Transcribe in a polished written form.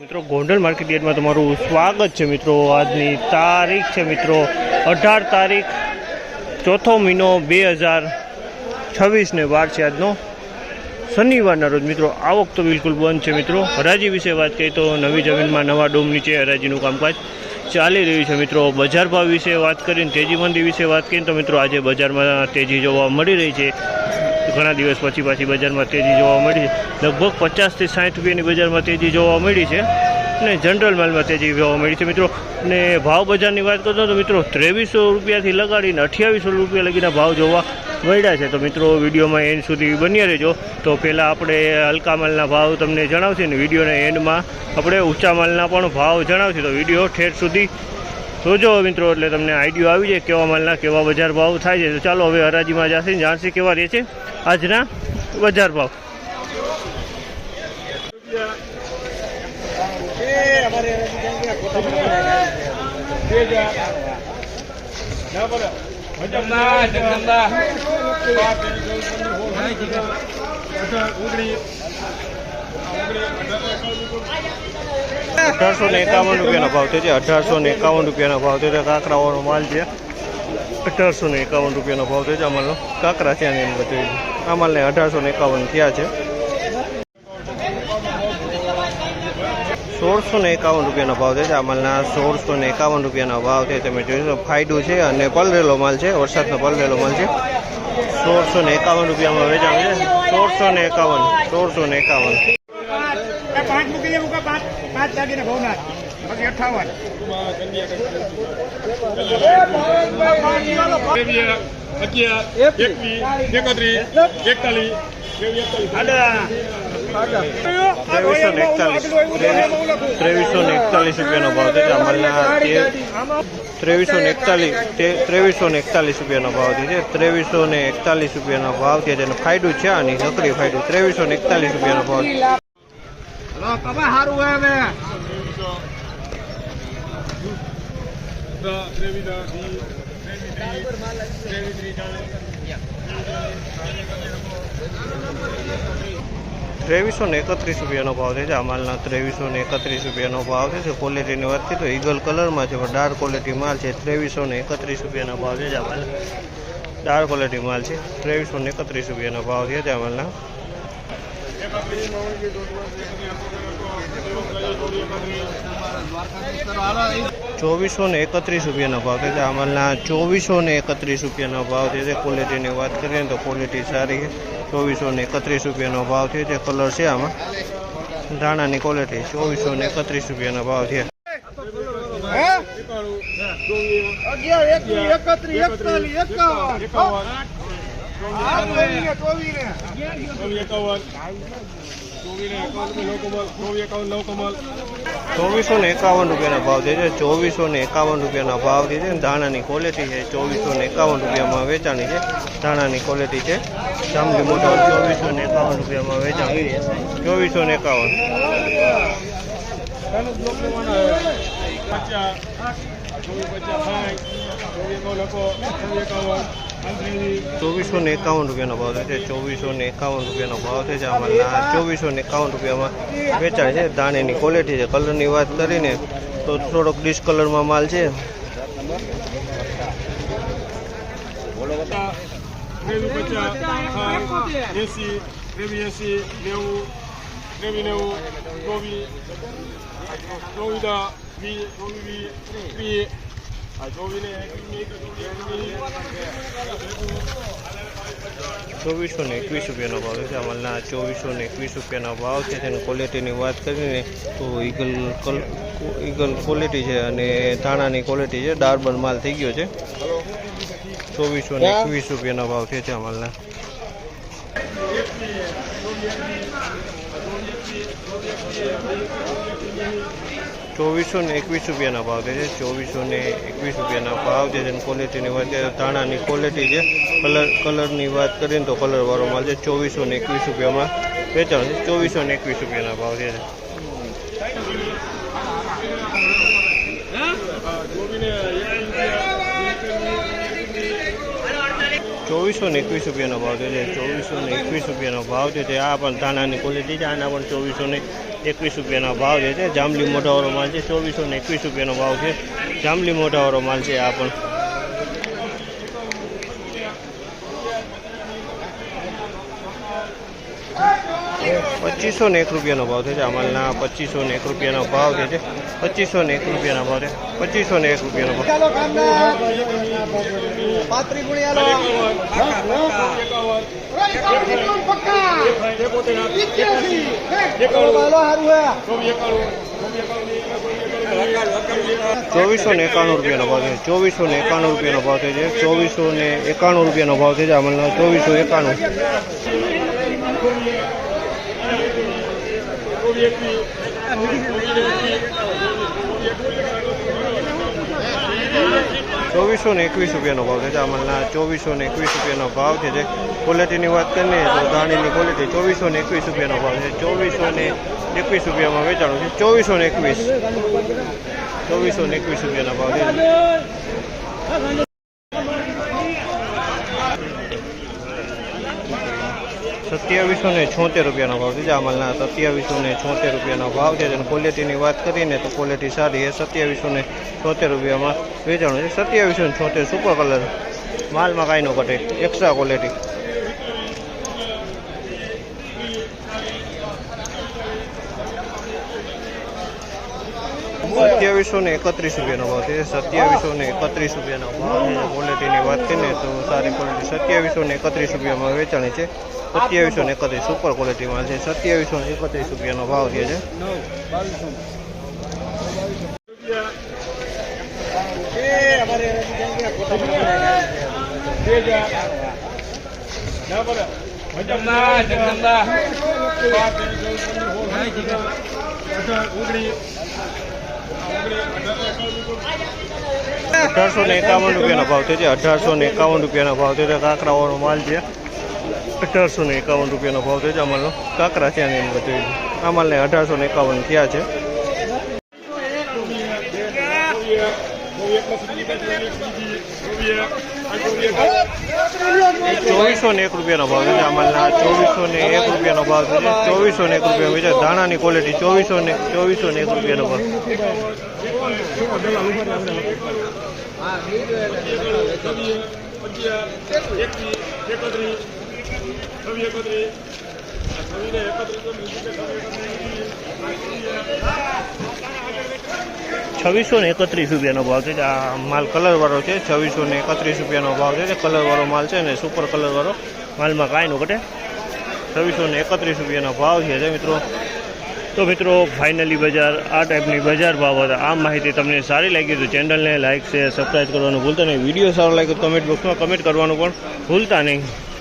મિત્રો ગોંડલ માર્કેટ યાર્ડમાં તમારું સ્વાગત છે મિત્રો। આજની તારીખ છે મિત્રો 18 તારીખ ચોથો મહિનો 2026 ને વાર છે આજનો શનિવારના રોજ મિત્રો। આવક તો બિલકુલ બંધ છે મિત્રો। હરાજી વિશે વાત કરીએ તો નવી જમીનમાં નવા ડોમ નીચે હરાજીનું કામકાજ ચાલી રહ્યું છે મિત્રો। બજાર ભાવ વિશે વાત કરીને તેજી મંદી વિશે વાત કરીએ તો મિત્રો આજે બજારમાં તેજી જોવા મળી રહી છે। ઘણા દિવસ પછી પાછી બજારમાં તેજી જોવા મળી છે। લગભગ 50 થી 60 રૂપિયાની બજારમાં તેજી જોવા મળી છે અને જનરલ માલમાં તેજી જોવા મળી છે મિત્રો। ને ભાવ બજારની વાત કરતો તો મિત્રો 2300 રૂપિયાથી લગાડીને 2800 રૂપિયા લગીના ભાવ જોવા મળ્યા છે। તો મિત્રો વિડીયોમાં એન્ડ સુધી બન્યા રહેજો। તો પહેલાં આપણે હલકા માલના ભાવ તમને જણાવશે ને વિડીયોના એન્ડમાં આપણે ઊંચા માલના પણ ભાવ જણાવશે। તો વિડીયો ઠેર સુધી જોજો મિત્રો, એટલે તમને આઈડિયો આવી જાય કેવા માલના કેવા બજાર ભાવ થાય છે। તો ચાલો હવે હરાજીમાં જશે જાણશે કેવા રહે છે આજના બજાર ભાવ। ₹1851 ભાવ છે। 1851 ભાવ છે। કાંકરાવાનો માલ છે। 1851 ભાવ છે। અમારો કાંકરા છે એની બધું આ માલને 1851 થયા છે। 1651 ભાવ છે। આ માલના 1651 ભાવ છે। તમે જોઈ ફાયદો છે અને પલરેલો માલ છે, વરસાદનો પલરેલો માલ છે। 1651 રૂપિયામાં વેચાણ છે। 1651 પાંચ મૂકી દે પાંચ દાગીને ભવનાથ બાકી 58 રૂપિયાનો ભાવ છે। અમારના 2341 રૂપિયાનો ભાવ છે। 2341 રૂપિયાનો ભાવ છે જેનો ફાયદો છે આની નકરી ફાયદો 2341 રૂપિયાનો ભાવ છે। સારું હોય હવે 2331 રૂપિયાનો ભાવ છે। આ માલના 2331 રૂપિયાનો ભાવ છે। ક્વોલિટીની વાત કરીએ તો ઈગલ કલરમાં છે, પણ ડાર્ક ક્વોલિટી માલ છે। 2331 રૂપિયાનો ભાવ છે। આ માલ ડાર્ક ક્વોલિટી માલ છે। 2331 રૂપિયાનો ભાવ છે। આ માલના 2431 રૂપિયાનો ભાવ છે। આ માલના 2431 રૂપિયાનો ભાવ છે। ક્વોલિટીની વાત કરીએ તો ક્વોલિટી સારી છે। 2431 રૂપિયાનો ભાવ છે। જે કલર છે આમાં ધાણાની ક્વોલિટી 2431 રૂપિયાનો ભાવ છે। 2451 રૂપિયાનો ભાવ છે। 2451 રૂપિયાનો ભાવ છે। ધાણાની ક્વોલિટી છે। 2451 રૂપિયામાં વેચાણી છે। ધાણાની ક્વોલિટી છે। જાંબલી મોટા 2451 રૂપિયામાં વેચાણી છે। 2451 રૂપિયાનો ભાવ છે। 2451 રૂપિયાનો ભાવ છે। આમાં 2451 રૂપિયામાં વેચાણ છે। ધાણાની ક્વોલિટી છે। કલરની વાત કરીને તો થોડોક ડિસ્કલરમાં માલ છે। 2421 રૂપિયાનો ભાવ છે। અમારના 2421 રૂપિયાનો ભાવ છે। તેની ક્વોલિટીની વાત કરીને તો ઈગલ ક્વોલિટી છે અને ધાણાની ક્વોલિટી છે। ડાર્બન માલ થઈ ગયો છે। 2421 રૂપિયાનો ભાવ છે। અમારના 2421 રૂપિયાના ભાવ છે। 2421 રૂપિયાના ભાવ છે। જેની ક્વોલિટીની વાત કરીએ તો ધાણાની ક્વોલિટી છે। કલરની વાત કરીએ તો કલરવાળો માલ છે। 2421 રૂપિયામાં વેચાણ છે। 2421 રૂપિયાના ભાવ છે। 2421 રૂપિયાનો ભાવ છે। 2421 રૂપિયાનો ભાવ છે। આ પણ ધાણાની ક્વોલિટી છે। આના પણ 21 રૂપિયાના ભાવ જે છે જાંબલી મોઢાવાળો માલ છે 2421 રૂપિયાનો ભાવ છે જાંબલી મોઢાવાળો માલ છે આ પણ 2501 રૂપિયાનો ભાવ છે આ માલના 2501 રૂપિયાનો ભાવ છે 2501 રૂપિયાના ભાવ છે 2501 રૂપિયાનો ભાવ ₹2491 રૂપિયાનો ભાવ છે 2491 રૂપિયાનો ભાવ છે 2491 રૂપિયાનો ભાવ છે આ માલના 2491 ₹2421 રૂપિયાનો ભાવ છે આ માલના 2421 રૂપિયાનો ભાવ છે ક્વોલિટીની વાત કરીએ તો ધાણીની ક્વોલિટી 2421 રૂપિયાનો ભાવ છે 2421 રૂપિયામાં વેચાણું છે 2421 રૂપિયાના ભાવ છે 2776 રૂપિયાનો ભાવ છે આ માલના 2776 રૂપિયાનો ભાવ છે અને ક્વોલિટીની વાત કરીને તો ક્વોલિટી સારી છે 2776 રૂપિયામાં વેચાણું છે 2776 સુપર કલર માલમાં કાંઈ ન ઘટે એક્સ્ટ્રા ક્વોલિટી ₹2731 રૂપિયાનો ભાવ છે 2731 રૂપિયાનો ભાવ છે ક્વોલિટીની વાત કરીએ તો સારી ક્વોલિટી 2731 રૂપિયામાં વેચાણી છે 2731 સુપર ક્વોલિટીમાં છે 2731 રૂપિયાનો ભાવ છે ₹1851 રૂપિયાનો ભાવ છે 1851 રૂપિયાનો ભાવ છે કાંકરાવાળો માલ છે 1851 રૂપિયાનો ભાવ છે અમારનો કાંકરા છે અને એમ બધું આ માલને 1851 થયા છે 2401 રૂપિયાનો ભાવ છે આ માલના 2401 રૂપિયાનો ભાવ છે 2401 રૂપિયા વેચાય ધાણાની ક્વોલિટી 2401 રૂપિયાનો ભાવ ₹2631 રૂપિયાનો ભાવ છે આ માલ કલરવાળો છે 2631 રૂપિયાનો ભાવ છે કલરવાળો માલ છે ને સુપર કલરવાળો માલમાં કાંઈ ન ઘટે 2631 રૂપિયાનો ભાવ છે મિત્રો તો મિત્રો ફાઇનલી બજાર આ ટાઈપની બજાર ભાવ હતા આ માહિતી તમને સારી લાગી તો ચેનલને લાઇક શેર સબસ્ક્રાઈબ કરવાનું ભૂલતા નહીં વિડીયો સારો લાગ્યો કમેન્ટ બોક્સમાં કમેન્ટ કરવાનું પણ ભૂલતા નહીં